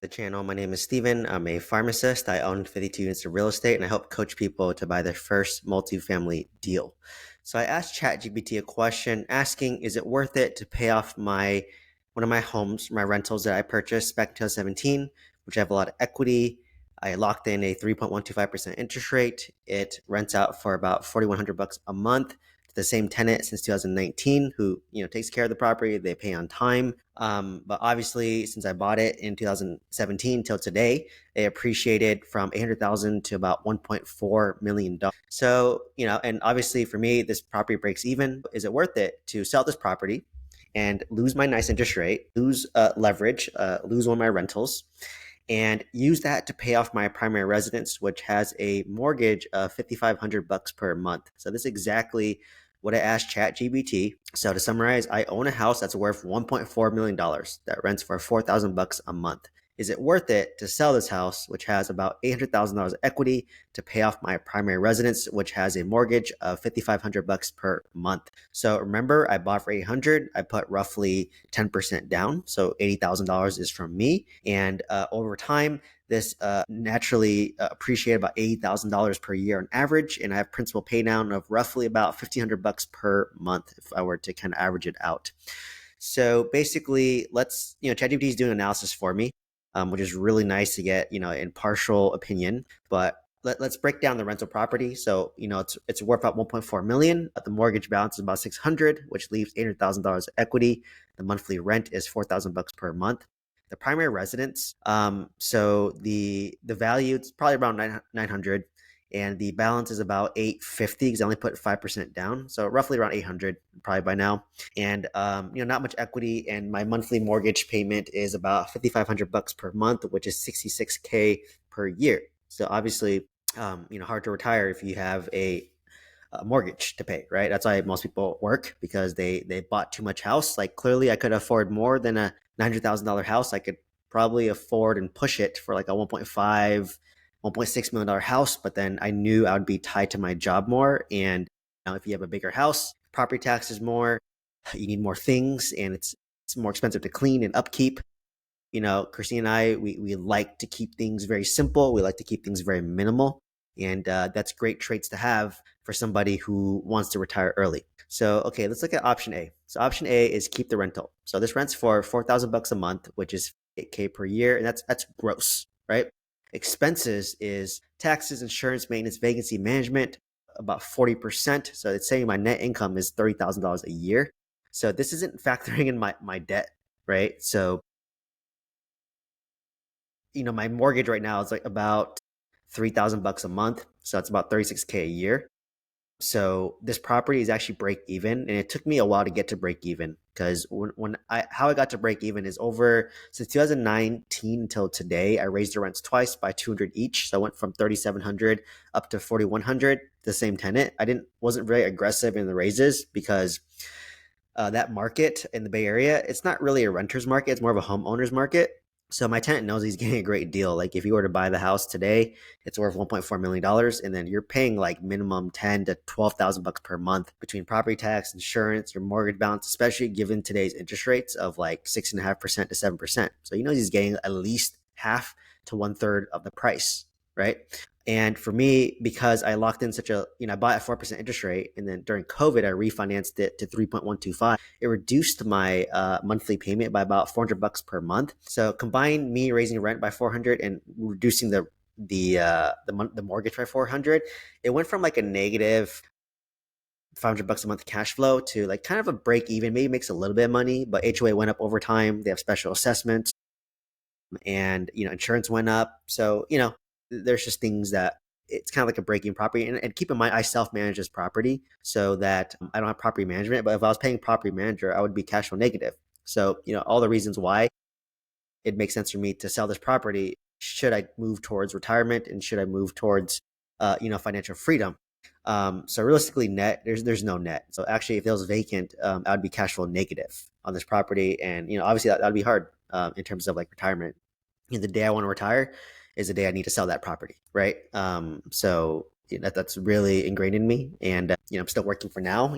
The channel. My name is Steven. I'm a pharmacist. I own 52 units of real estate and I help coach people to buy their first multifamily deal. So I asked ChatGPT a question asking, is it worth it to pay off one of my homes, my rentals that I purchased back in 2017, which I have a lot of equity. I locked in a 3.125% interest rate. It rents out for about $4,100 a month the same tenant since 2019 who takes care of the property. They pay on time, but obviously since I bought it in 2017 till today, it appreciated from 800,000 to about 1.4 million dollars. So and obviously for me this property breaks even. Is it worth it to sell this property and lose my nice interest rate, lose leverage, lose one of my rentals, and use that to pay off my primary residence, which has a mortgage of $5,500 per month? So this is exactly what I asked ChatGPT. So to summarize, I own a house that's worth $1.4 million that rents for $4,000 a month. Is it worth it to sell this house, which has about $800,000 equity, to pay off my primary residence, which has a mortgage of $5,500 per month? So remember, I bought for $800. I put roughly 10% down, so $80,000 is from me. And over time, this naturally appreciated about $80,000 per year on average, and I have principal pay down of roughly about $1,500 per month if I were to kind of average it out. So basically, ChatGPT is doing analysis for me, which is really nice to get impartial opinion. But let's break down the rental property. So it's worth about 1.4 million. The mortgage balance is about 600, which leaves $800,000 equity. The monthly rent is $4,000 per month. The primary residence, so the value, it's probably around 900, and the balance is about 850 because I only put 5% down, so roughly around 800 probably by now. And not much equity, and my monthly mortgage payment is about $5,500 per month, which is $66K per year. So obviously, hard to retire if you have a mortgage to pay, right? That's why most people work, because they bought too much house. Like clearly I could afford more than a $900,000 house. I could probably afford and push it for like a 1.5, $1.6 million house, but then I knew I would be tied to my job more. And if you have a bigger house, property tax is more, you need more things, and it's more expensive to clean and upkeep. Christine and I, we like to keep things very simple. We like to keep things very minimal. And that's great traits to have for somebody who wants to retire early. So, okay, let's look at option A. So option A is keep the rental. So this rents for $4,000 a month, which is $8K per year. And that's gross, right? Expenses is taxes, insurance, maintenance, vacancy management, about 40%. So it's saying my net income is $30,000 a year. So this isn't factoring in my debt, right? So, my mortgage right now is like about $3,000 a month. So it's about $36K a year. So this property is actually break even, and it took me a while to get to break even, because how I got to break even is since 2019 until today, I raised the rents twice by 200 each. So I went from 3,700 up to 4,100. The same tenant. Wasn't very aggressive in the raises because that market in the Bay Area, it's not really a renter's market; it's more of a homeowner's market. So my tenant knows he's getting a great deal. Like if you were to buy the house today, it's worth $1.4 million. And then you're paying like minimum 10 to 12,000 bucks per month between property tax, insurance, your mortgage balance, especially given today's interest rates of like 6.5% to 7%. So he's getting at least half to 1/3 of the price, right? And for me, because I locked in I bought a 4% interest rate, and then during COVID, I refinanced it to 3.125. It reduced my monthly payment by about $400 per month. So combine me raising rent by 400 and reducing the mortgage by 400, it went from like a negative $500 a month cash flow to like kind of a break even. Maybe makes a little bit of money, but HOA went up over time. They have special assessments, and insurance went up. So there's just things that it's kind of like a break-even property. And keep in mind, I self-manage this property so that I don't have property management. But if I was paying property manager, I would be cash flow negative. So all the reasons why it makes sense for me to sell this property. Should I move towards retirement, and should I move towards financial freedom? So realistically, net there's no net. So actually, if it was vacant, I would be cash flow negative on this property, and obviously that would be hard in terms of like retirement. The day I want to retire is the day I need to sell that property, right? So that's really ingrained in me, and I'm still working for now.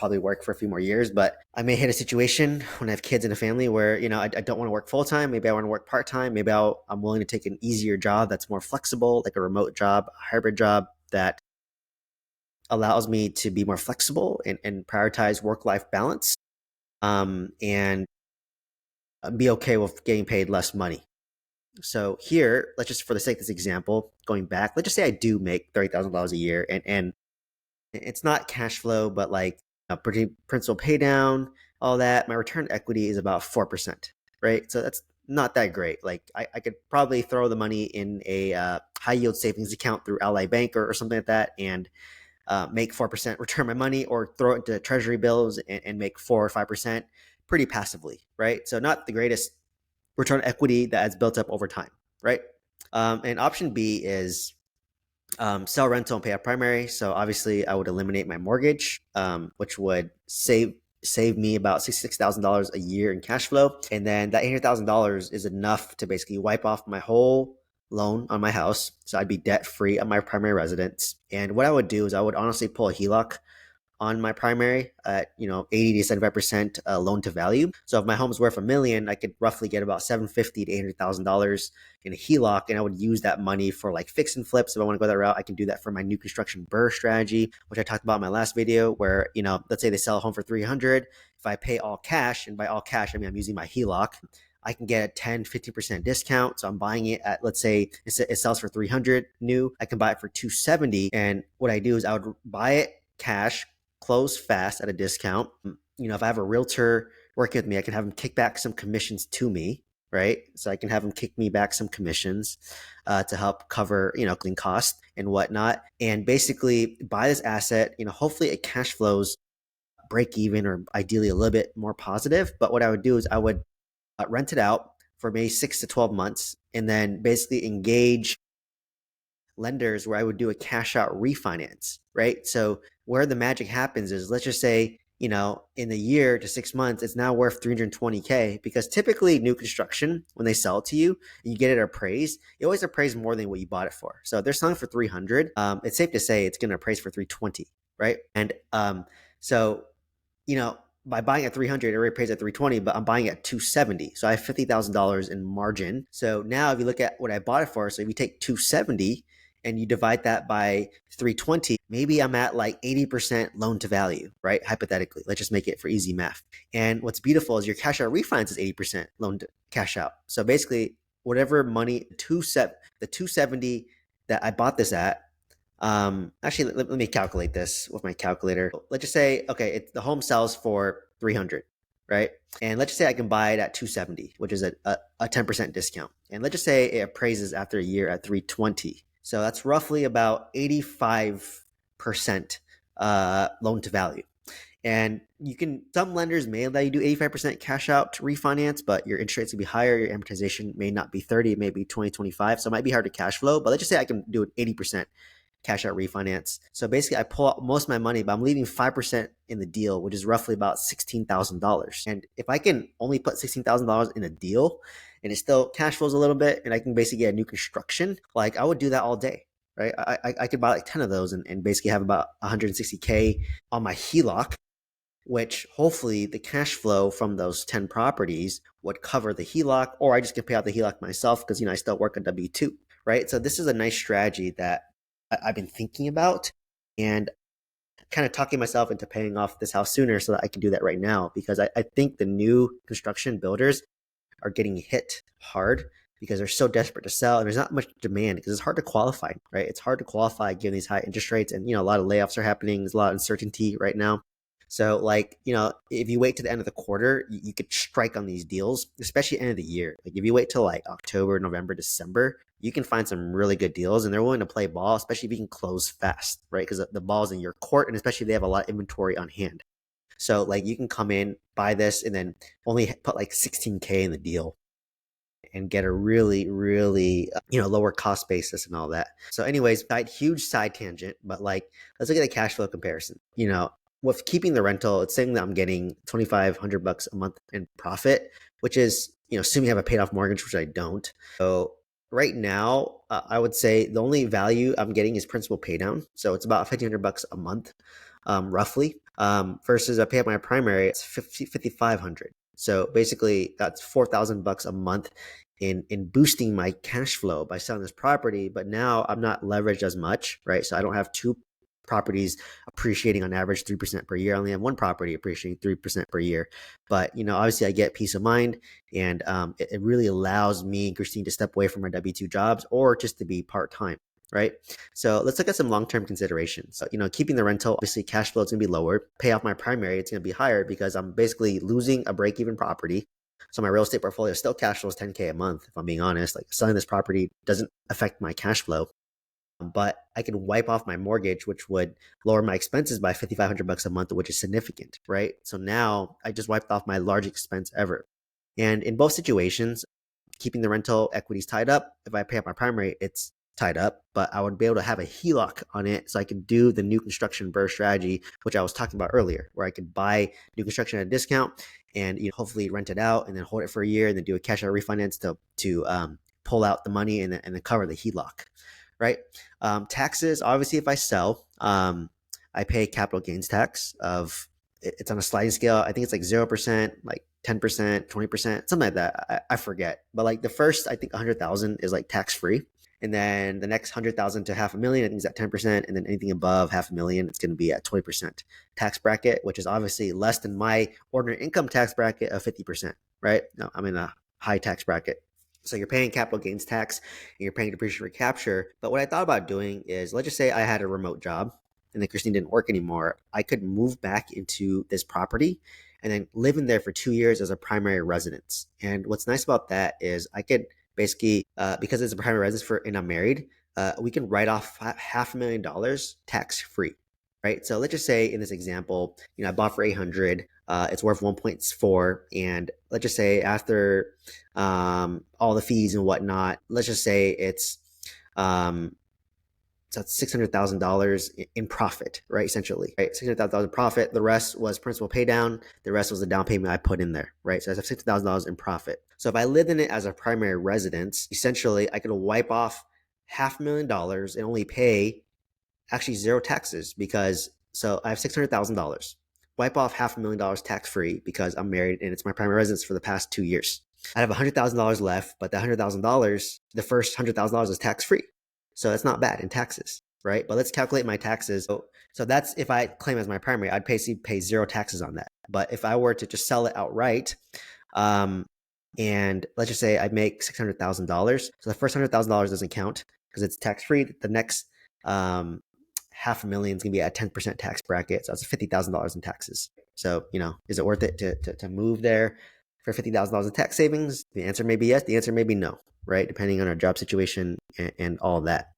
probably work for a few more years, but I may hit a situation when I have kids and a family where, I don't want to work full time. Maybe I want to work part time. Maybe I'm willing to take an easier job that's more flexible, like a remote job, a hybrid job that allows me to be more flexible and prioritize work-life balance, and be okay with getting paid less money. So here, let's just, for the sake of this example, going back, let's just say I do make $30,000 a year, and it's not cash flow, but like principal pay down, all that. My return equity is about 4%, right? So that's not that great. Like I could probably throw the money in a high yield savings account through Ally Bank or something like that, and make 4% return my money, or throw it into treasury bills and make 4 or 5% pretty passively, right? So not the greatest return equity that has built up over time, right? And option B is sell rental and pay off primary. So obviously I would eliminate my mortgage, which would save me about $66,000 a year in cash flow. And then that $800,000 is enough to basically wipe off my whole loan on my house. So I'd be debt free on my primary residence. And what I would do is I would honestly pull a HELOC on my primary at 80 to 75% loan to value. So if my home's worth $1 million, I could roughly get about $750,000 to $800,000 in a HELOC, and I would use that money for like fix and flips. If I want to go that route, I can do that for my new construction BRRRR strategy, which I talked about in my last video, where let's say they sell a home for $300,000. If I pay all cash, and by all cash I mean I'm using my HELOC, I can get a 10-15% discount. So I'm buying it at, let's say it sells for $300 new, I can buy it for $270. And what I do is I would buy it cash, close fast at a discount. If I have a realtor working with me, I can have them kick back some commissions to me, right? So I can have them kick me back some commissions to help cover, clean costs and whatnot. And basically buy this asset, hopefully it cash flows break even, or ideally a little bit more positive. But what I would do is I would rent it out for maybe 6 to 12 months, and then basically engage lenders where I would do a cash out refinance, right? So where the magic happens is, let's just say, in a year to 6 months, it's now worth $320K, because typically new construction, when they sell it to you and you get it appraised, it always appraised more than what you bought it for. So if they're selling for 300, it's safe to say it's going to appraise for 320, right? And so, by buying at 300, it already pays at 320, but I'm buying at 270. So I have $50,000 in margin. So now if you look at what I bought it for, so if you take 270 and you divide that by 320, maybe I'm at like 80% loan to value, right? Hypothetically, let's just make it for easy math. And what's beautiful is your cash out refinance is 80% loan to cash out. So basically whatever money, the 270 that I bought this at, actually, let me calculate this with my calculator. Let's just say, okay, the home sells for 300, right? And let's just say I can buy it at 270, which is a 10% discount. And let's just say it appraises after a year at 320. So that's roughly about 85% loan to value. And some lenders may allow you to do 85% cash out to refinance, but your interest rates will be higher. Your amortization may not be 30, it may be 20, 25. So it might be hard to cash flow, but let's just say I can do an 80% cash out refinance. So basically I pull out most of my money, but I'm leaving 5% in the deal, which is roughly about $16,000. And if I can only put $16,000 in a deal and it still cash flows a little bit, and I can basically get a new construction, like I would do that all day, right? I could buy like 10 of those and basically have about 160K on my HELOC, which hopefully the cash flow from those 10 properties would cover the HELOC, or I just can pay out the HELOC myself because, I still work a W-2, right? So this is a nice strategy that I've been thinking about, and kind of talking myself into paying off this house sooner so that I can do that right now, because I think the new construction builders are getting hit hard because they're so desperate to sell, and there's not much demand because it's hard to qualify, right? It's hard to qualify given these high interest rates, and a lot of layoffs are happening. There's a lot of uncertainty right now. So if you wait to the end of the quarter, you could strike on these deals, especially end of the year. Like if you wait till like October, November, December, you can find some really good deals, and they're willing to play ball, especially if you can close fast, right? Because the ball's in your court, and especially if they have a lot of inventory on hand. So you can come in, buy this, and then only put like 16K in the deal and get a really, really, lower cost basis and all that. So anyways, huge side tangent, but let's look at the cash flow comparison. With keeping the rental, it's saying that I'm getting $2,500 a month in profit, which is, assuming I have a paid off mortgage, which I don't. So right now, I would say the only value I'm getting is principal pay down. So it's about $1,500 a month, roughly. Versus I pay up my primary, it's 5,500. So basically, that's $4,000 a month in boosting my cash flow by selling this property. But now I'm not leveraged as much, right? So I don't have two properties appreciating on average 3% per year. I only have one property appreciating 3% per year. But obviously, I get peace of mind, and it really allows me and Christine to step away from our W-2 jobs or just to be part-time. Right. So let's look at some long-term considerations. So, keeping the rental, obviously cash flow is going to be lower. Pay off my primary, it's going to be higher because I'm basically losing a break-even property. So my real estate portfolio still cash flows 10K a month. If I'm being honest, like selling this property doesn't affect my cash flow, but I can wipe off my mortgage, which would lower my expenses by $5,500 a month, which is significant, right? So now I just wiped off my largest expense ever. And in both situations, keeping the rental equities tied up, if I pay up my primary, it's tied up, but I would be able to have a HELOC on it so I can do the new construction BRRRR strategy, which I was talking about earlier, where I could buy new construction at a discount and hopefully rent it out and then hold it for a year and then do a cash out refinance to pull out the money and then cover the HELOC, right? Taxes, obviously, if I sell, I pay capital gains tax of, it's on a sliding scale. I think it's like 0%, like 10%, 20%, something like that. I forget. But like the first, I think 100,000 is like tax free. And then the next 100,000 to 500,000, I think is at 10%. And then anything above 500,000, it's going to be at 20% tax bracket, which is obviously less than my ordinary income tax bracket of 50%, right? No, I'm in a high tax bracket. So you're paying capital gains tax and you're paying depreciation recapture. But what I thought about doing is, let's just say I had a remote job and then Christine didn't work anymore. I could move back into this property and then live in there for 2 years as a primary residence. And what's nice about that is I could basically, because it's a primary residence and I'm married, we can write off $500,000 tax free, right? So let's just say in this example, I bought for 800, it's worth 1.4, and let's just say after all the fees and whatnot, let's just say it's so that's $600,000 in profit, right? Essentially, right? $600,000 in profit. The rest was principal pay down. The rest was the down payment I put in there, right? So I have $60,000 in profit. So if I lived in it as a primary residence, essentially I could wipe off $500,000 and only pay actually zero taxes because so I have $600,000. Wipe off $500,000 tax free because I'm married and it's my primary residence for the past 2 years. I have $100,000 left, but the $100,000, the first $100,000 is tax free. So that's not bad in taxes, right? But let's calculate my taxes. So that's if I claim as my primary, I'd pay zero taxes on that. But if I were to just sell it outright, and let's just say I make $600,000, so the first $100,000 doesn't count because it's tax free. The next $500,000 is gonna be at 10% tax bracket, so that's $50,000 in taxes. So is it worth it to move there for $50,000 in tax savings? The answer may be yes. The answer may be no, right? Depending on our job situation and all of that.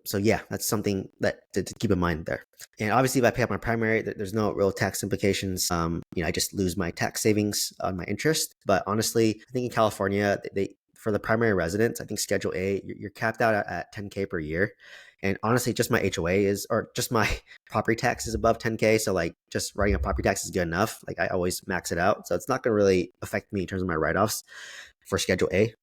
So yeah, that's something that to keep in mind there. And obviously, if I pay up my primary, there's no real tax implications. I just lose my tax savings on my interest. But honestly, I think in California, they for the primary residence, I think Schedule A, you're capped out at 10K per year. And honestly, just my HOA or just my property tax is above 10K. So like just writing a property tax is good enough. Like I always max it out. So it's not going to really affect me in terms of my write-offs for Schedule A.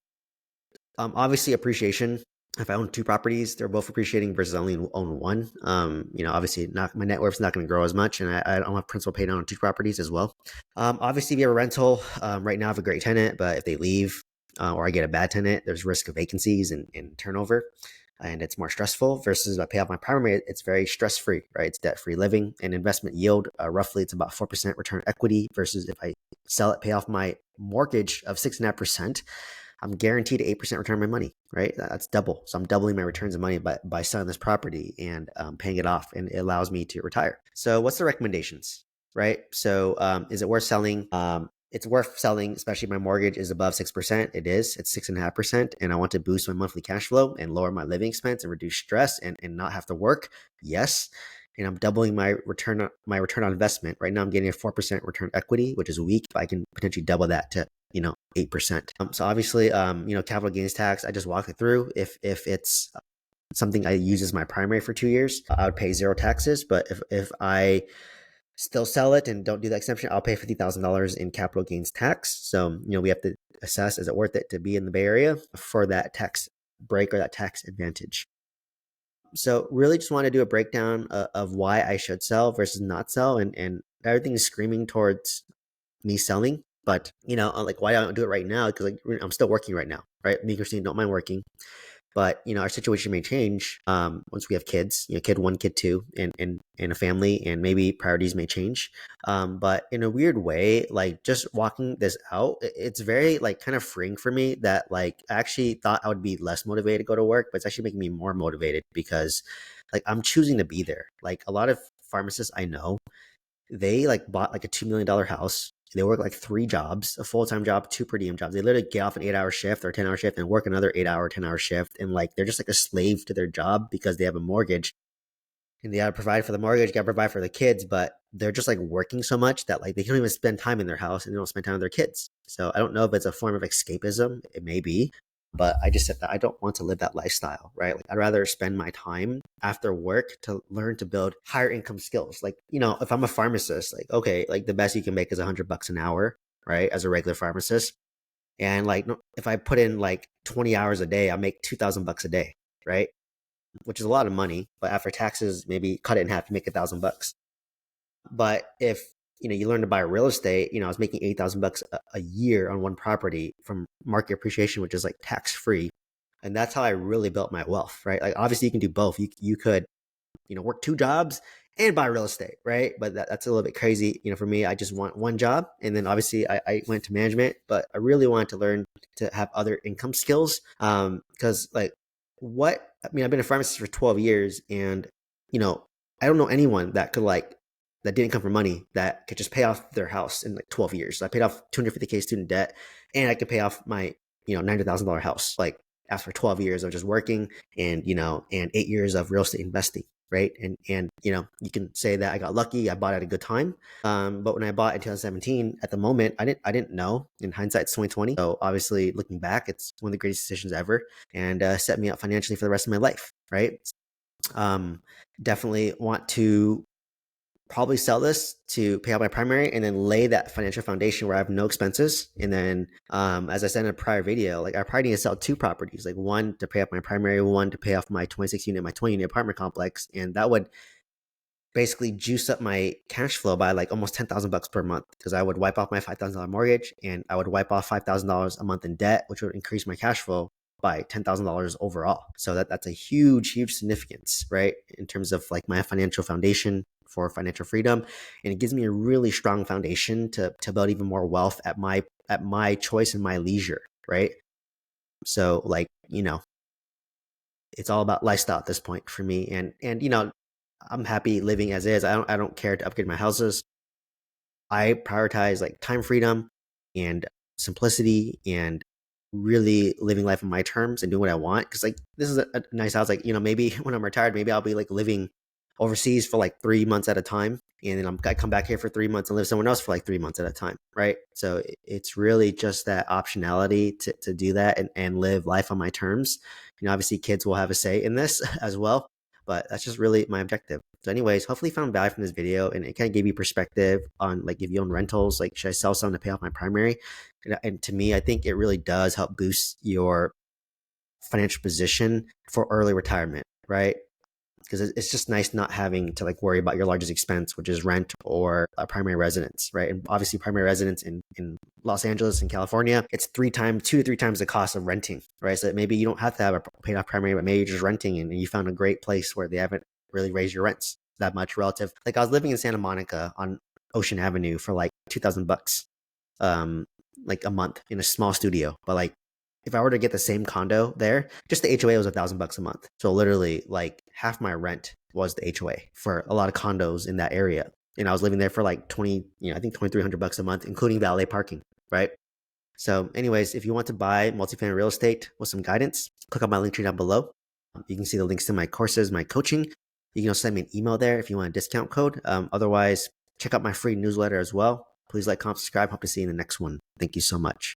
Obviously appreciation. If I own two properties, they're both appreciating versus I only own one. Obviously my net worth's not going to grow as much, and I don't have principal paid on two properties as well. Obviously, if you have a rental, right now I have a great tenant, but if they leave or I get a bad tenant, there's risk of vacancies and turnover, and it's more stressful. Versus if I pay off my primary, it's very stress free, right? It's debt free living and investment yield. Roughly, it's about 4% return equity. Versus if I sell it, pay off my mortgage of 6.5%. I'm guaranteed 8% return on my money, right? That's double. So I'm doubling my returns of money by selling this property and paying it off, and it allows me to retire. So what's the recommendations, right? So is it worth selling? It's worth selling, especially if my mortgage is above 6%. It is. It's 6.5%. And I want to boost my monthly cash flow and lower my living expense and reduce stress and not have to work. Yes. And I'm doubling my return on investment. Right now I'm getting a 4% return equity, which is weak, but I can potentially double that to 8%. So obviously, capital gains tax, I just walk it through. If it's something I use as my primary for 2 years, I would pay zero taxes. But if I still sell it and don't do the exemption, I'll pay $50,000 in capital gains tax. So, we have to assess, is it worth it to be in the Bay Area for that tax break or that tax advantage. So really just want to do a breakdown of why I should sell versus not sell. And everything is screaming towards me selling. But, like why I don't do it right now, because like I'm still working right now, right? Me and Christine don't mind working. But our situation may change once we have kids, kid one, kid two, and a family, and maybe priorities may change. But in a weird way, like just walking this out, it's very like kind of freeing for me that like I actually thought I would be less motivated to go to work, but it's actually making me more motivated because like I'm choosing to be there. Like a lot of pharmacists I know, they like bought like a $2 million house. They work like 3 jobs, a full-time job, 2 per diem jobs. They literally get off an 8-hour shift or a 10-hour shift and work another 8-hour, 10-hour shift. And like, they're just like a slave to their job because they have a mortgage and they got to provide for the mortgage, got to provide for the kids, but they're just like working so much that like they can't even spend time in their house and they don't spend time with their kids. So I don't know if it's a form of escapism. It may be, but I just said that I don't want to live that lifestyle, right? Like I'd rather spend my time after work to learn to build higher income skills. Like, if I'm a pharmacist, like, okay, like the best you can make is $100 an hour, right? As a regular pharmacist. And like, if I put in like 20 hours a day, I'll make $2,000 a day, right? Which is a lot of money, but after taxes, maybe cut it in half, you make $1,000. But if you learn to buy real estate, I was making $8,000 a year on one property from market appreciation, which is like tax free, and that's how I really built my wealth, right? Like obviously you can do both. You could work 2 jobs and buy real estate, right? But that's a little bit crazy. For me, I just want one job, and then obviously I went to management, but I really wanted to learn to have other income skills, because like I've been a pharmacist for 12 years, and I don't know anyone that didn't come from money that could just pay off their house in like 12 years. So I paid off $250K student debt, and I could pay off my $90,000 house like after 12 years of just working, and 8 years of real estate investing, right? And you can say that I got lucky, I bought at a good time. But when I bought in 2017, at the moment I didn't know. In hindsight, it's 2020. So obviously looking back, it's one of the greatest decisions ever, and set me up financially for the rest of my life, right? Definitely want to probably sell this to pay out my primary and then lay that financial foundation where I have no expenses. And then, as I said in a prior video, like I probably need to sell 2 properties, like one to pay off my primary, one to pay off my 26 unit, my 20 unit apartment complex. And that would basically juice up my cash flow by like almost $10,000 per month, because I would wipe off my $5,000 mortgage and I would wipe off $5,000 a month in debt, which would increase my cash flow by $10,000 overall. So that's a huge significance, right? In terms of like my financial foundation for financial freedom. And it gives me a really strong foundation to build even more wealth at my choice and my leisure, right? So like, it's all about lifestyle at this point for me. And I'm happy living as is. I don't care to upgrade my houses. I prioritize like time freedom and simplicity and really living life on my terms and doing what I want. Cause like this is a nice house. Like, maybe when I'm retired, maybe I'll be like living overseas for like 3 months at a time. And then I come back here for 3 months and live somewhere else for like 3 months at a time. Right. So it's really just that optionality to do that and live life on my terms. Obviously kids will have a say in this as well, but that's just really my objective. So anyways, hopefully you found value from this video, and it kind of gave you perspective on like if you own rentals, like should I sell some to pay off my primary? And to me, I think it really does help boost your financial position for early retirement, right? Because it's just nice not having to like worry about your largest expense, which is rent or a primary residence, right? And obviously primary residence in Los Angeles and California, it's 2 to 3 times the cost of renting, right? So maybe you don't have to have a paid off primary, but maybe you're just renting and you found a great place where they haven't really raised your rents that much relative. Like I was living in Santa Monica on Ocean Avenue for like $2,000, like a month in a small studio, but like if I were to get the same condo there, just the HOA was $1,000 a month. So literally like half my rent was the HOA for a lot of condos in that area. And I was living there for like I think $2,300 a month, including valet parking, right? So anyways, if you want to buy multifamily real estate with some guidance, click on my link tree down below. You can see the links to my courses, my coaching. You can also send me an email there if you want a discount code. Otherwise, check out my free newsletter as well. Please like, comment, subscribe. Hope to see you in the next one. Thank you so much.